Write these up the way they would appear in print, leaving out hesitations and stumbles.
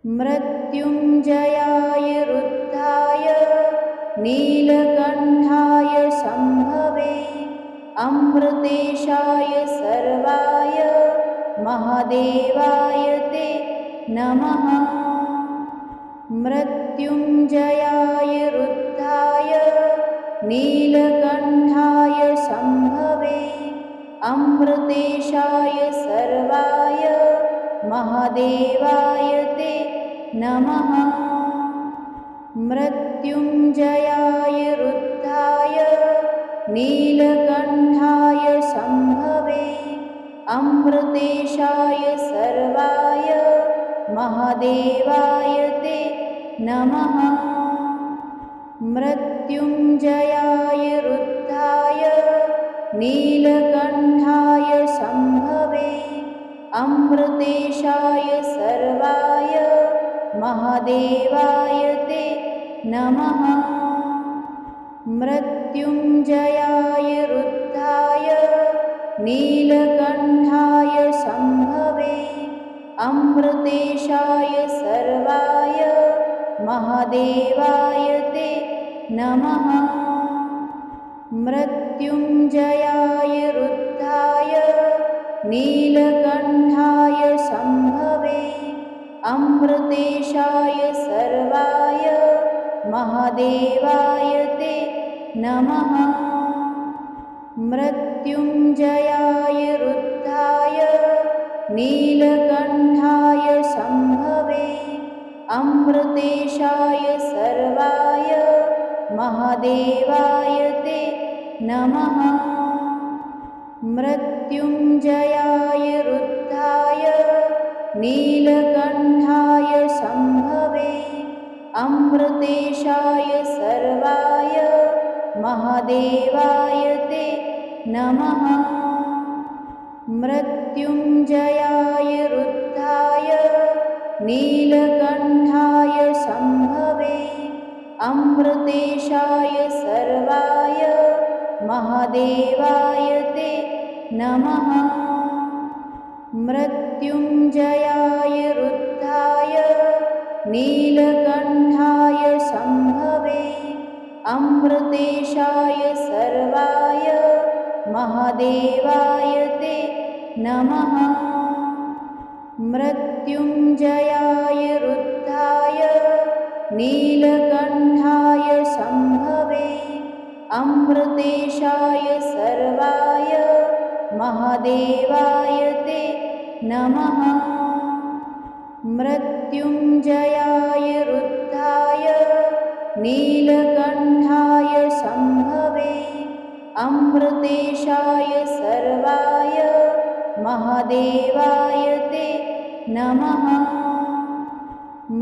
मृत्युञ्जयाय रुद्धाय नीलकण्ठाय शम्भवे अमृतेशाय सर्वाय महादेवाय ते नमः। मृत्युञ्जयाय रुद्धाय नीलकण्ठाय शम्भवे अमृतेशाय सर्वाय महादेवाय ते नमः। मृत्युञ्जयाय रुद्धाय नीलकण्ठाय शम्भवे अमृतेशाय सर्वाय महादेवाय ते नमः। मृत्युञ्जयाय रुद्धाय नीलकण्ठाय शम्भवे अमृतेशाय सर्वाय महादेवाय ते नमः। मृत्युञ्जयाय रुद्धाय नीलकण्ठाय शम्भवे अमृतेशाय सर्वाय महादेवाय ते नमः। मृत्युञ्जयाय रुद्धाय नीलकण्ठाय शम्भवे अमृतेशाय सर्वाय महादेवाय ते नमः। मृत्युञ्जयाय रुद्धाय नीलकण्ठाय शम्भवे अमृतेशाय सर्वाय महादेवाय ते नमः। मृत्युञ्जयाय रुद्धाय नीलकण्ठाय शम्भवे अमृतेशाय सर्वाय महादेवाय ते नमः। मृत्युञ्जयाय रुद्धाय नीलकण्ठाय शम्भवे अमृतेशाय सर्वाय महादेवाय ते नमः। मृत्युञ्जयाय रुद्धाय नीलकण्ठाय शम्भवे अमृतेशाय सर्वाय महादेवाय ते नमः। मृत्युञ्जयाय रुद्धाय नीलकण्ठाय शम्भवे अमृतेशाय सर्वाय महादेवाय ते नमः। मृत्युञ्जयाय रुद्धाय नीलकण्ठाय शम्भवे अमृतेशाय सर्वाय महादेवाय ते नमः।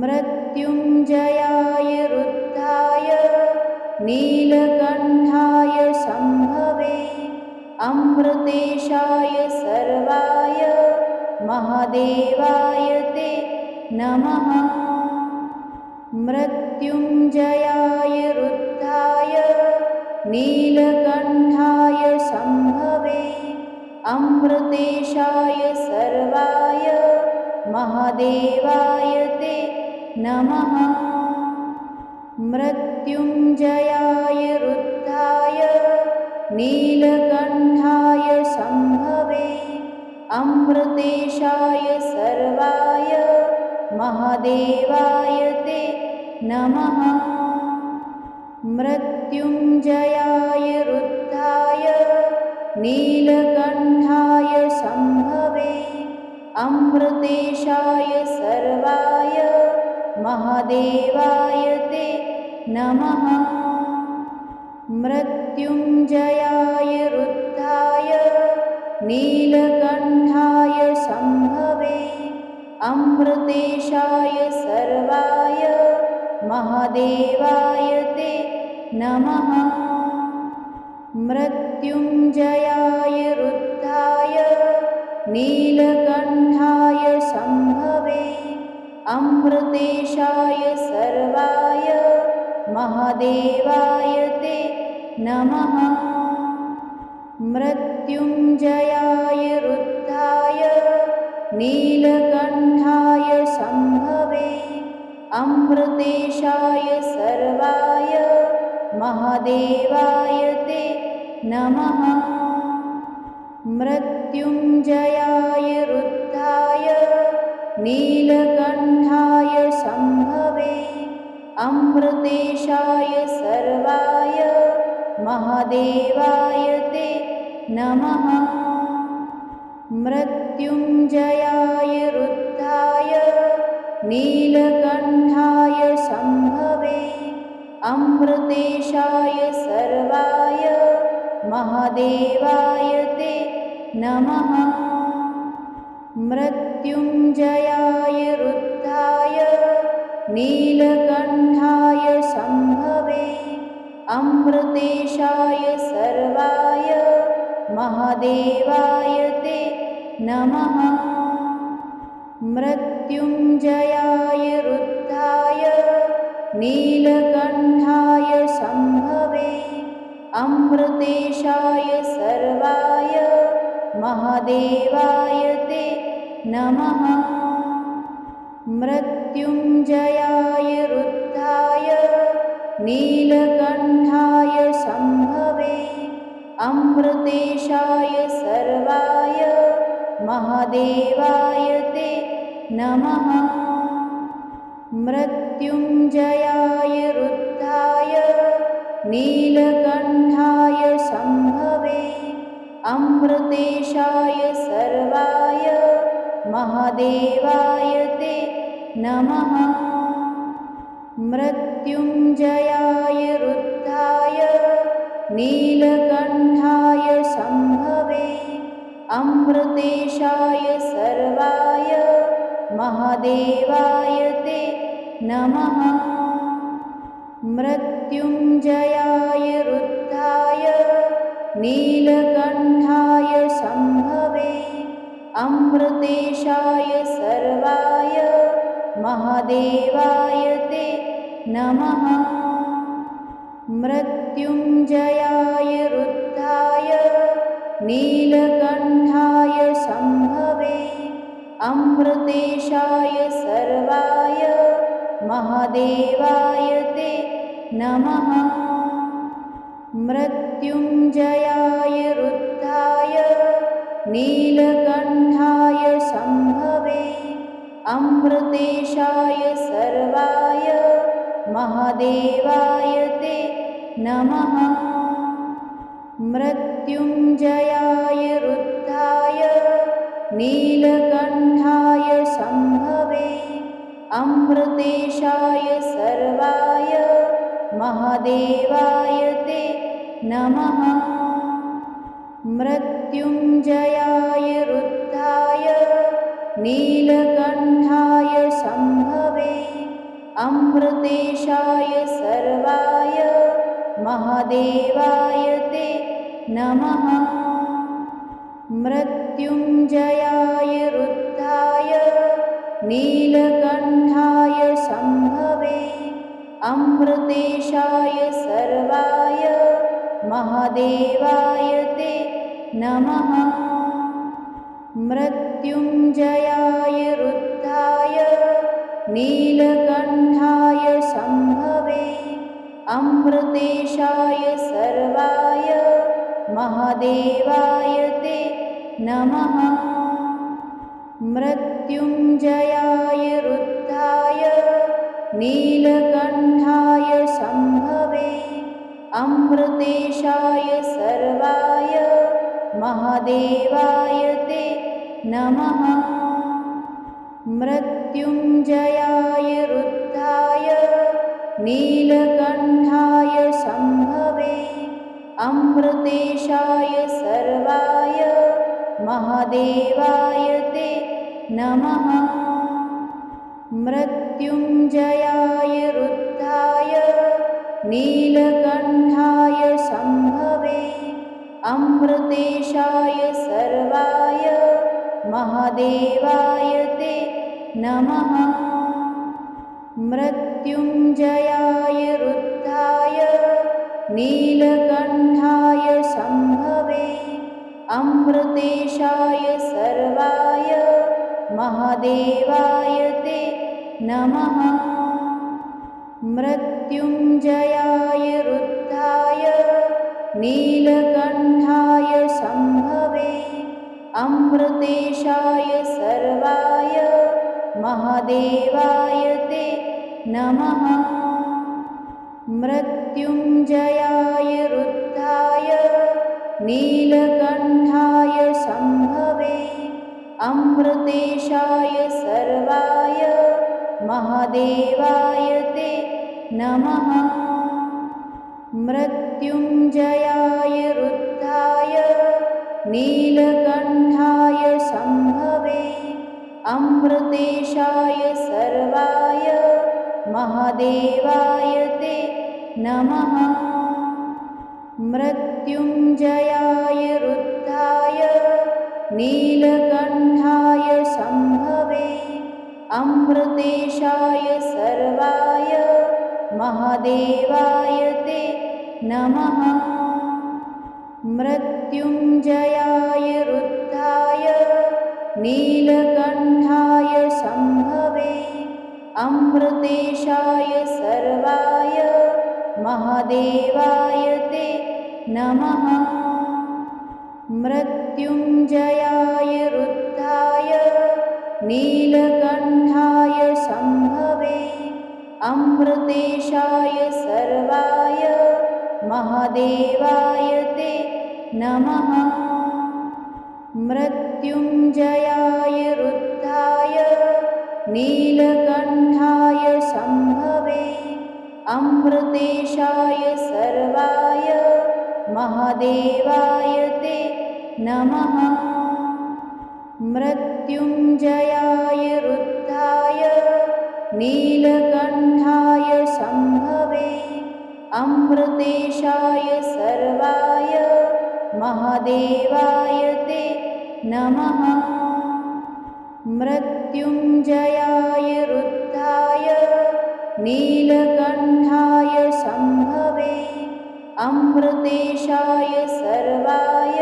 मृत्युञ्जयाय रुद्धाय नीलकण्ठाय शम्भवे अमृतेशाय सर्वाय महादेवाय ते नमः। मृत्युञ्जयाय रुद्धाय नीलकण्ठाय शम्भवे अमृतेशाय सर्वाय महादेवाय ते नमः। मृत्युञ्जयाय रुद्धाय नीलकण्ठाय शम्भवे अमृतेशाय सर्वाय महादेवाय ते नमः। मृत्युञ्जयाय रुद्धाय नीलकण्ठाय शम्भवे अमृतेशाय सर्वाय महादेवाय ते नमः। मृत्युञ्जयाय रुद्धाय नीलकण्ठाय शम्भवे अमृतेशाय सर्वाय महादेवाय ते नमः। मृत्युञ्जयाय रुद्धाय नीलकण्ठाय शम्भवे अमृतेशाय सर्वाय महादेवाय ते नमः। मृत्युञ्जयाय रुद्धाय नीलकण्ठाय शम्भवे अमृतेशाय सर्वाय महादेवाय ते नमः। मृत्युञ्जयाय रुद्राय नीलकण्ठाय शम्भवे अमृतेशाय सर्वाय महादेवाय ते नमः। मृत्युञ्जयाय रुद्राय नीलकण्ठाय शम्भवे अमृतेशाय सर्वाय महादेवाय ते नमः। मृत्युञ्जयाय रुद्राय नीलकण्ठाय शम्भवे अमृतेशाय सर्वाय महादेवाय ते नमः। मृत्युञ्जयाय रुद्राय नीलकण्ठाय शम्भवे अमृतेशाय सर्वाय महादेवाय ते नमः। मृत्युञ्जयाय रुद्राय नीलकण्ठाय शम्भवे अमृतेशाय सर्वाय महादेवाय ते नमः। मृत्युञ्जयाय रुद्राय नीलकण्ठाय शम्भवे अमृतेशाय सर्वाय महादेवाय ते नमः। मृत्युञ्जयाय रुद्राय नीलकण्ठाय शम्भवे अमृतेशाय सर्वाय महादेवाय ते नमः। मृत्युञ्जयाय रुद्राय नीलकण्ठाय शम्भवे अमृतेशाय सर्वाय महादेवाय ते नमः। मृत्युञ्जयाय रुद्राय नीलकण्ठाय शम्भवे अमृतेशाय सर्वाय महादेवाय ते नमः। मृत्युञ्जयाय रुद्राय नीलकण्ठाय शम्भवे अमृतेशाय सर्वाय महादेवाय ते नमः। मृत्युञ्जयाय रुद्राय नीलकण्ठाय शम्भवे अमृतेशाय सर्वाय महादेवाय ते नमः। मृत्युञ्जयाय रुद्राय नीलकण्ठाय शम्भवे अमृतेशाय सर्वाय महादेवाय ते नमः। मृत्युञ्जयाय रुद्राय नीलकण्ठाय शम्भवे अमृतेशाय सर्वाय महादेवाय ते नमः। मृत्युञ्जयाय रुद्राय नीलकण्ठाय शम्भवे अमृतेशाय सर्वाय महादेवाय ते नमः। मृत्युञ्जयाय रुद्राय नीलकण्ठाय शम्भवे अमृतेशाय सर्वाय महादेवाय ते नमः। मृत्युञ्जयाय रुद्राय नीलकण्ठाय शम्भवे अमृतेशाय सर्वाय महादेवाय ते नमः। मृत्युञ्जयाय रुद्राय नीलकण्ठाय शम्भवे अमृतेशाय सर्वाय महादेवाय ते नमः। मृत्युञ्जयाय रुद्राय नीलकण्ठाय शम्भवे अमृतेशाय सर्वाय महादेवाय ते नमः। मृत्युञ्जयाय रुद्धाय नीलकण्ठाय शम्भवे अमृतेशाय सर्वाय महादेवाय ते नमः। मृत्युञ्जयाय रुद्धाय नीलकण्ठाय शम्भवे अमृतेशाय सर्वाय महादेवाय ते नमः। मृत्युञ्जयाय रुद्धाय नीलकण्ठाय शम्भवे अमृतेशाय सर्वाय महादेवाय ते नमः। मृत्युञ्जयाय रुद्धाय नीलकण्ठाय शम्भवे अमृतेशाय सर्वाय महादेवाय ते नमः। मृत्युञ्जयाय रुद्धाय नीलकण्ठाय शम्भवे अमृतेशाय सर्वाय महादेवाय ते नमः। मृत्युञ्जयाय रुद्धाय नीलकण्ठाय शम्भवे अमृतेशाय सर्वाय महादेवाय ते नमः। मृत्युञ्जयाय रुद्धाय नीलकण्ठाय शम्भवे अमृतेशाय सर्वाय महादेवाय ते नमः। मृत्युञ्जयाय रुद्धाय नीलकण्ठाय शम्भवे अमृतेशाय सर्वाय महादेवाय ते नमः। मृत्युञ्जयाय रुद्धाय नीलकण्ठाय शम्भवे अमृतेशाय सर्वाय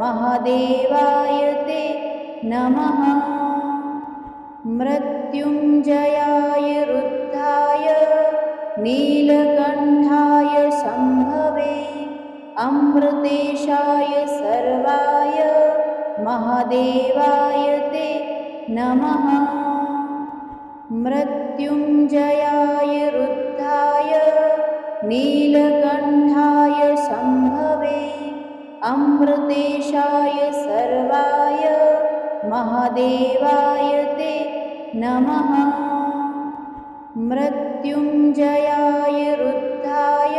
महादेवाय ते नमः। मृत्युञ्जयाय रुद्धाय नीलकण्ठाय शम्भवे अमृतेशाय सर्वाय महादेवाय ते नमः। मृत्युञ्जयाय रुद्धाय नीलकण्ठाय शम्भवे अमृतेशाय सर्वाय महादेवाय ते नमः। मृत्युञ्जयाय रुद्धाय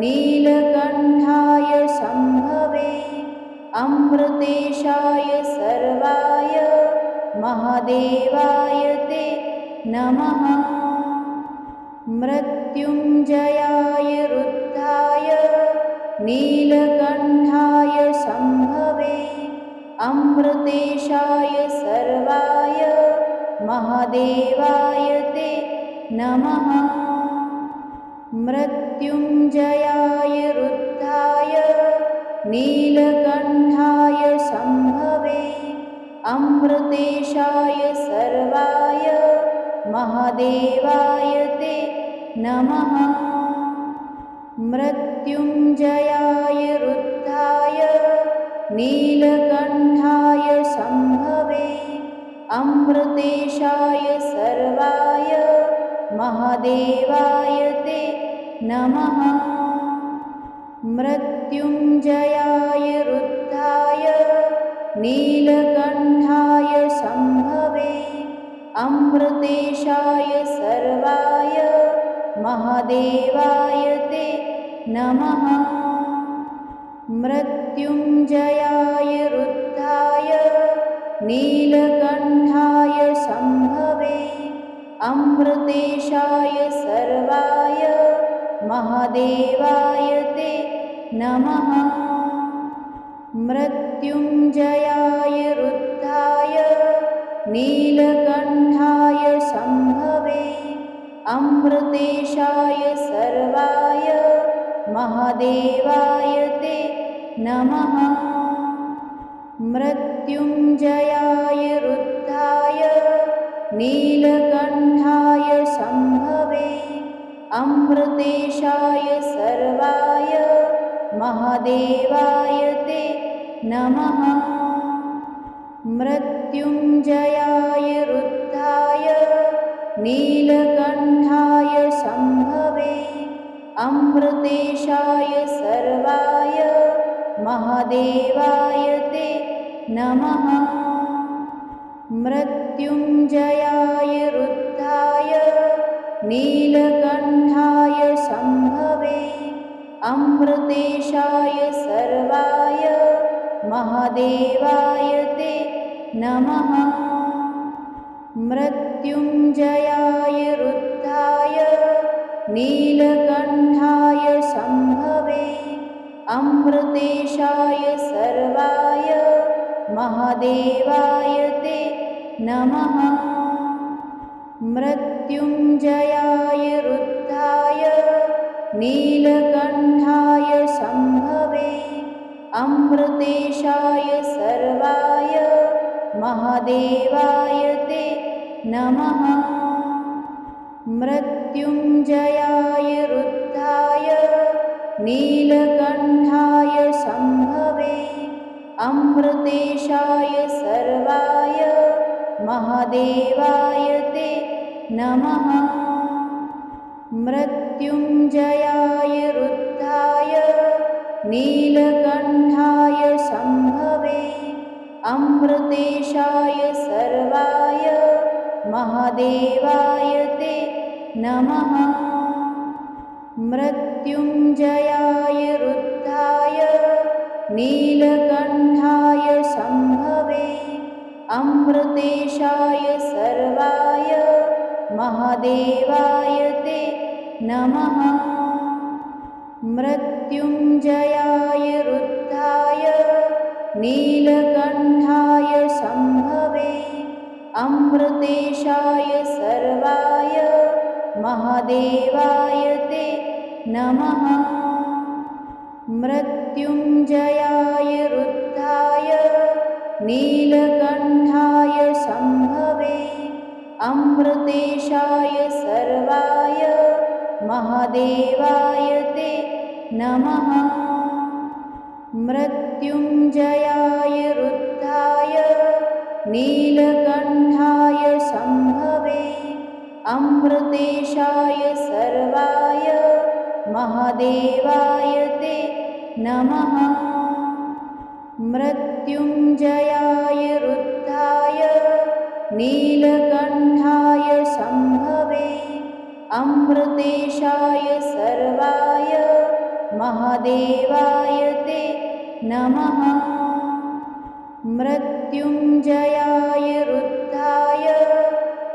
नीलकण्ठाय शम्भवे अमृतेशाय सर्वाय महादेवाय ते नमः। मृत्युञ्जयाय रुद्धाय नीलकण्ठाय शम्भवे अमृतेशाय सर्वाय महादेवाय ते नमः। मृत्युञ्जयाय रुद्धाय नीलकण्ठाय शम्भवे अमृतेशाय सर्वाय महादेवाय ते नमः। मृत्युञ्जयाय रुद्धाय नीलकण्ठाय शम्भवे अमृतेशाय सर्वाय महादेवाय ते नमः। मृत्युञ्जयाय रुद्धाय नीलकण्ठाय शम्भवे अमृतेशाय सर्वाय महादेवाय ते नमः। मृत्युञ्जयाय रुद्धाय नीलकण्ठाय शम्भवे अमृतेशाय सर्वाय महादेवाय ते नमः। मृत्युञ्जयाय रुद्धाय नीलकण्ठाय शम्भवे अमृतेशाय सर्वाय महादेवाय ते नमः। मृत्युञ्जयाय रुद्धाय नीलकण्ठाय शम्भवे महादेवाय ते नमः। मृत्युञ्जयाय रुद्राय नीलकण्ठाय शम्भवे अमृतेशाय सर्वाय महादेवाय ते नमः। मृत्युञ्जयाय रुद्राय नीलकण्ठाय शम्भवे अमृतेशाय सर्वाय महादेवाय ते नमः। मृत्युञ्जयाय रुद्राय नीलकण्ठाय शम्भवे अमृतेशाय सर्वाय महादेवाय ते नमः। मृत्युञ्जयाय रुद्राय नीलकण्ठाय शम्भवे अमृतेशाय सर्वाय महादेवाय ते नमः। मृत्युञ्जयाय रुद्राय नीलकण्ठाय शम्भवे अमृतेशाय सर्वाय महादेवाय ते नमः। मृत्युञ्जयाय रुद्राय नीलकण्ठाय शम्भवे अमृतेशाय सर्वाय महादेवाय ते नमः। मृत्युञ्जयाय रुद्राय नीलकण्ठाय शम्भवे अमृतेशाय सर्वाय महादेवाय ते नमः। मृत्युञ्जयाय रुद्राय नीलकण्ठाय शम्भवे अमृतेशाय सर्वाय महादेवाय ते नमः। मृत्युञ्जयाय रुद्राय नीलकण्ठाय शम्भवे अमृतेशाय सर्वाय महादेवाय ते नमः। मृत्युञ्जयाय रुद्राय नीलकण्ठाय शम्भवे अमृतेशाय सर्वाय महादेवाय ते नमः। मृत्युञ्जयाय रुद्राय नीलकण्ठाय शम्भवे अमृतेशाय सर्वाय महादेवाय ते नमः। मृत्युञ्जयाय रुद्राय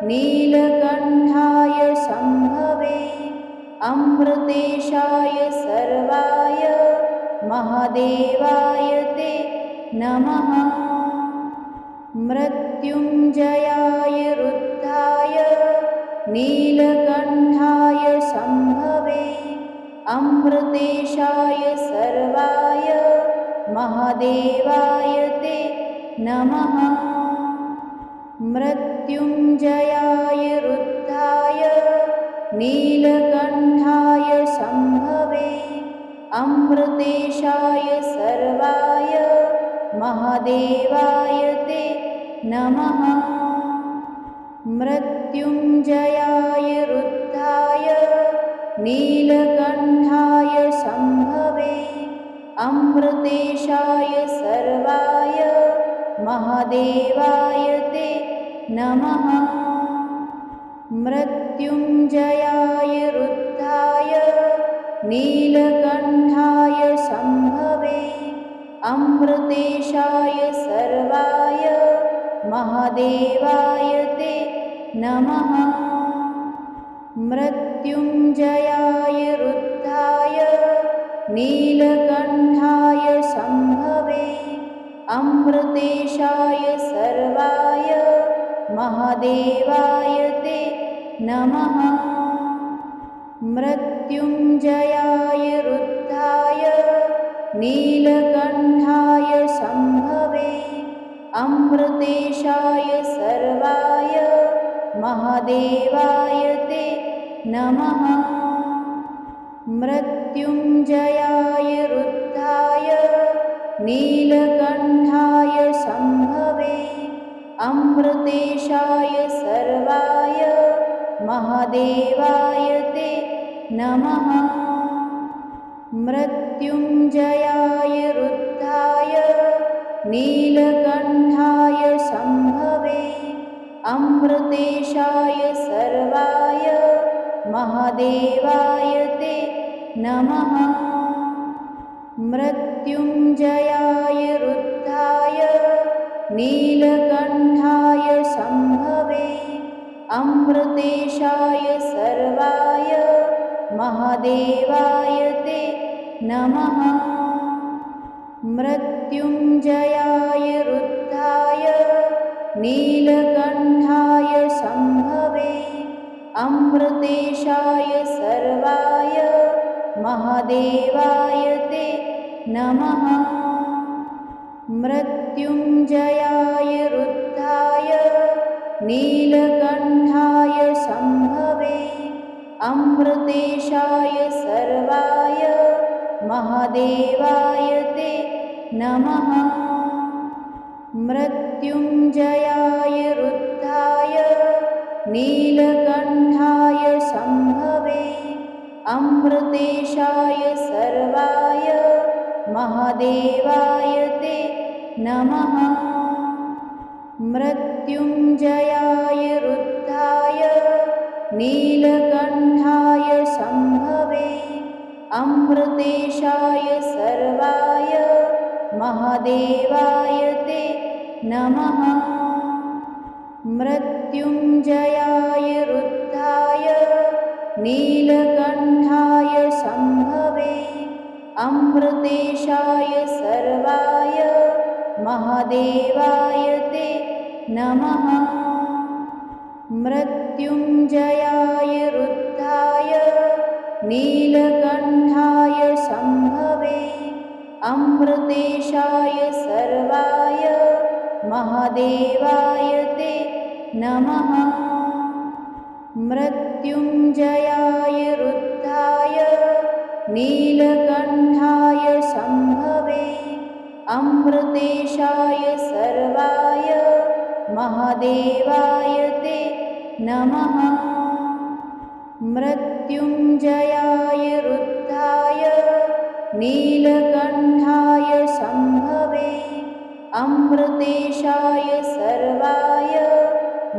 नीलकण्ठाय शम्भवे अमृतेशाय सर्वाय महादेवाय ते नमः। मृत्युञ्जयाय रुद्राय नीलकण्ठाय शम्भवे अमृतेशाय सर्वाय महादेवाय ते नमः। मृत्युञ्जयाय रुद्राय नीलकण्ठाय शम्भवे अमृतेशाय सर्वाय महादेवाय ते नमः। मृत्युञ्जयाय रुद्राय नीलकण्ठाय शम्भवे अमृतेशाय सर्वाय महादेवाय ते नमः। मृत्युञ्जयाय रुद्राय नीलकण्ठाय शम्भवे अमृतेशाय सर्वाय महादेवाय ते नमः। मृत्युञ्जयाय रुद्राय नीलकण्ठाय शम्भवे अमृतेशाय सर्वाय महादेवाय ते नमः। मृत्युञ्जयाय रुद्राय नीलकण्ठाय शम्भवे अमृतेशाय सर्वाय महादेवाय ते नमः। मृत्युञ्जयाय रुद्धाय नीलकण्ठाय शम्भवे अमृतेशाय सर्वाय महादेवाय ते नमः। मृत्युञ्जयाय रुद्धाय नीलकण्ठाय शम्भवे अमृतेशाय सर्वाय महादेवाय ते नमः। मृत्युञ्जयाय रुद्धाय नीलकण्ठाय शम्भवे अमृतेशाय सर्वाय महादेवाय ते नमः। मृत्युञ्जयाय रुद्धाय नीलकण्ठाय शम्भवे अमृतेशाय सर्वाय महादेवाय ते नमः। मृत्युञ्जयाय रुद्धाय नीलकण्ठाय शम्भवे अमृतेशाय सर्वाय महादेवाय ते नमः। मृत्युञ्जयाय रुद्धाय नीलकण्ठाय शम्भवे अमृतेशाय सर्वाय महादेवाय ते नमः। मृत्युञ्जयाय रुद्धाय नीलकण्ठाय शम्भवे अमृतेशाय सर्वाय महादेवाय ते नमः। मृत्युञ्जयाय रुद्धाय नीलकण्ठाय शम्भवे अमृतेशाय सर्वाय महादेवाय ते नमः। मृत्युञ्जयाय रुद्धाय नीलकण्ठाय शम्भवे अमृतेशाय सर्वाय महादेवाय ते नमः। मृत्युञ्जयाय रुद्धाय नीलकण्ठाय शम्भवे अमृतेशाय सर्वाय महादेवाय ते नमः। मृत्युञ्जयाय रुद्धाय नीलकण्ठाय शम्भवे अमृतेशाय सर्वाय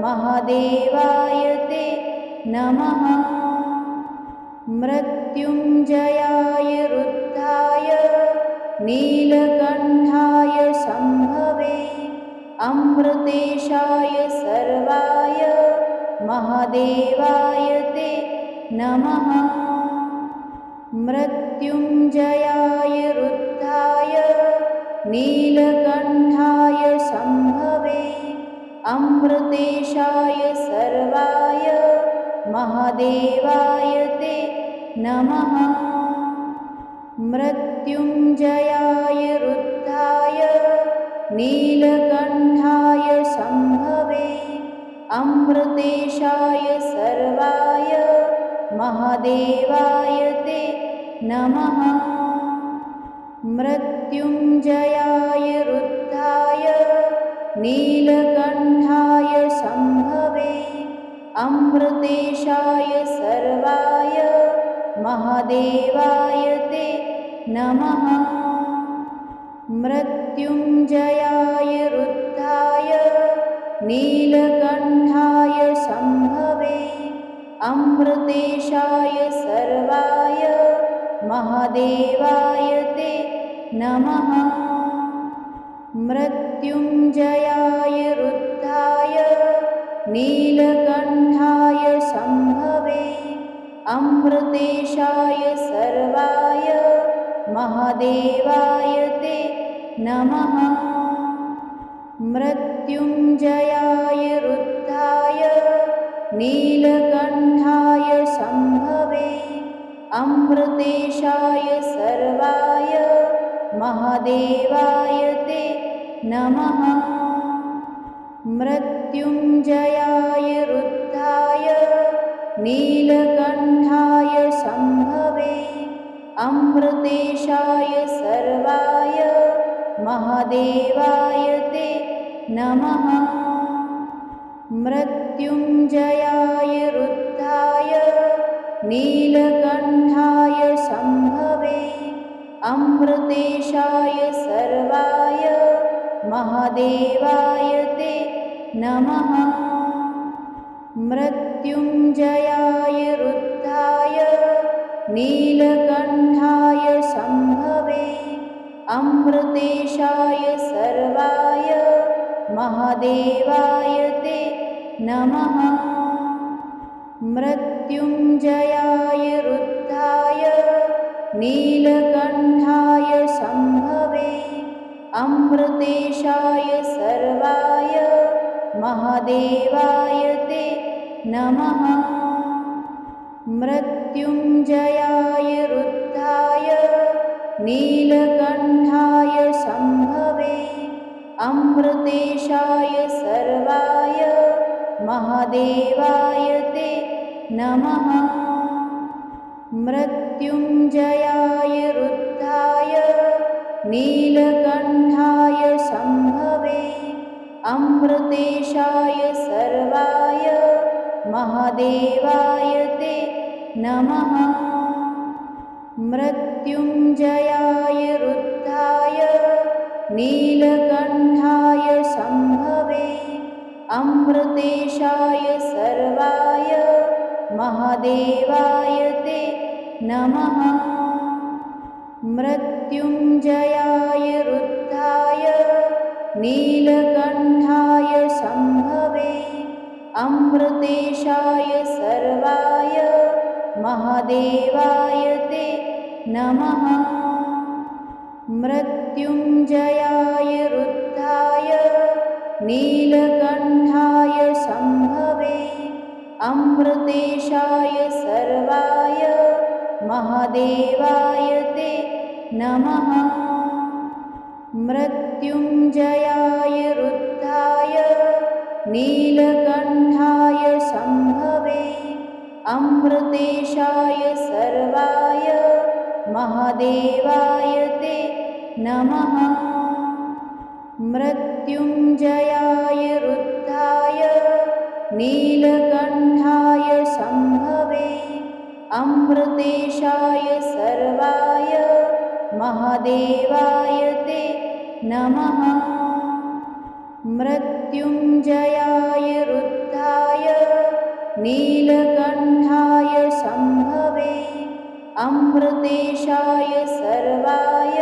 महादेवाय ते नमः। मृत्युञ्जयाय रुद्धाय नीलकण्ठाय शम्भवे अमृतेशाय सर्वाय महादेवाय ते नमः। मृत्युञ्जयाय रुद्धाय नीलकण्ठाय शम्भवे अमृतेशाय सर्वाय महादेवाय ते नमः। मृत्युञ्जयाय रुद्धाय नीलकण्ठाय शम्भवे अमृतेशाय सर्वाय महादेवाय ते नमः। मृत्युञ्जयाय रुद्धाय नीलकण्ठाय शम्भवे अमृतेशाय सर्वाय महादेवाय ते नमः। मृत्युञ्जयाय रुद्धाय नीलकण्ठाय शम्भवे अमृतेशाय सर्वाय महादेवाय ते नमः। मृत्युञ्जयाय रुद्धाय नीलकण्ठाय शम्भवे अमृतेशाय सर्वाय महादेवाय ते नमः। मृत्युञ्जयाय रुद्धाय नीलकण्ठाय शम्भवे अमृतेशाय सर्वाय महादेवाय ते नमः। मृत्युञ्जयाय रुद्धाय नीलकण्ठाय शम्भवे अमृतेशाय सर्वाय महादेवाय ते नमः। मृत्युञ्जयाय रुद्राय नीलकण्ठाय शम्भवे अमृतेशाय सर्वाय महादेवाय ते नमः। मृत्युञ्जयाय रुद्राय नीलकण्ठाय शम्भवे अमृतेशाय सर्वाय महादेवाय ते नमः। मृत्युञ्जयाय रुद्राय नीलकण्ठाय शम्भवे अमृतेशाय सर्वाय महादेवाय ते नमः। मृत्युञ्जयाय रुद्राय नीलकण्ठाय शम्भवे अमृतेशाय सर्वाय महादेवाय ते नमः। मृत्युञ्जयाय रुद्राय नीलकण्ठाय शम्भवे अमृतेशाय सर्वाय महादेवाय ते नमः। मृत्युञ्जयाय रुद्राय नीलकण्ठाय शम्भवे अमृतेशाय सर्वाय महादेवाय ते नमः। मृत्युञ्जयाय रुद्राय नीलकण्ठाय शम्भवे अमृतेशाय सर्वाय महादेवाय ते नमः। मृत्युञ्जयाय रुद्राय नीलकण्ठाय शम्भवे अमृतेशाय सर्वाय महादेवाय ते नमः। मृत्युञ्जयाय रुद्राय नीलकण्ठाय शम्भवे अमृतेशाय सर्वाय महादेवाय ते नमः। मृत्युञ्जयाय रुद्राय नीलकण्ठाय शम्भवे अमृतेशाय सर्वाय महादेवाय ते नमः। मृत्युञ्जयाय रुद्राय नीलकण्ठाय शम्भवे अमृतेशाय सर्वाय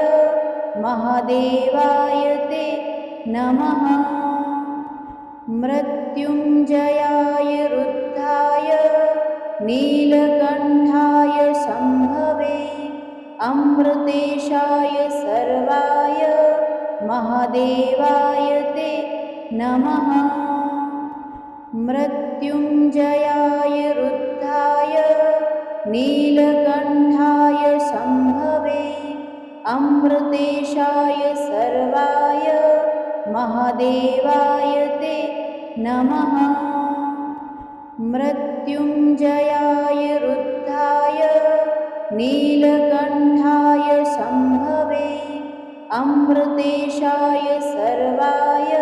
महादेवाय ते नमः। मृत्युञ्जयाय रुद्राय नीलकण्ठाय शम्भवे अमृतेशाय सर्वाय महादेवाय ते नमः। मृत्युञ्जयाय रुद्राय नीलकण्ठाय शम्भवे अमृतेशाय सर्वाय महादेवाय ते नमः। मृत्युञ्जयाय रुद्राय नीलकण्ठाय शम्भवे अमृतेशाय सर्वाय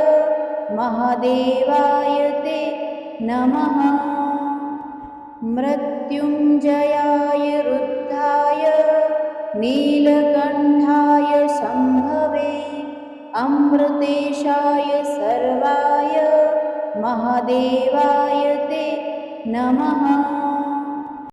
महादेवाय ते नमः। मृत्युञ्जयाय रुद्राय नीलकण्ठाय शम्भवे अमृतेशाय सर्वाय महादेवाय ते नमः।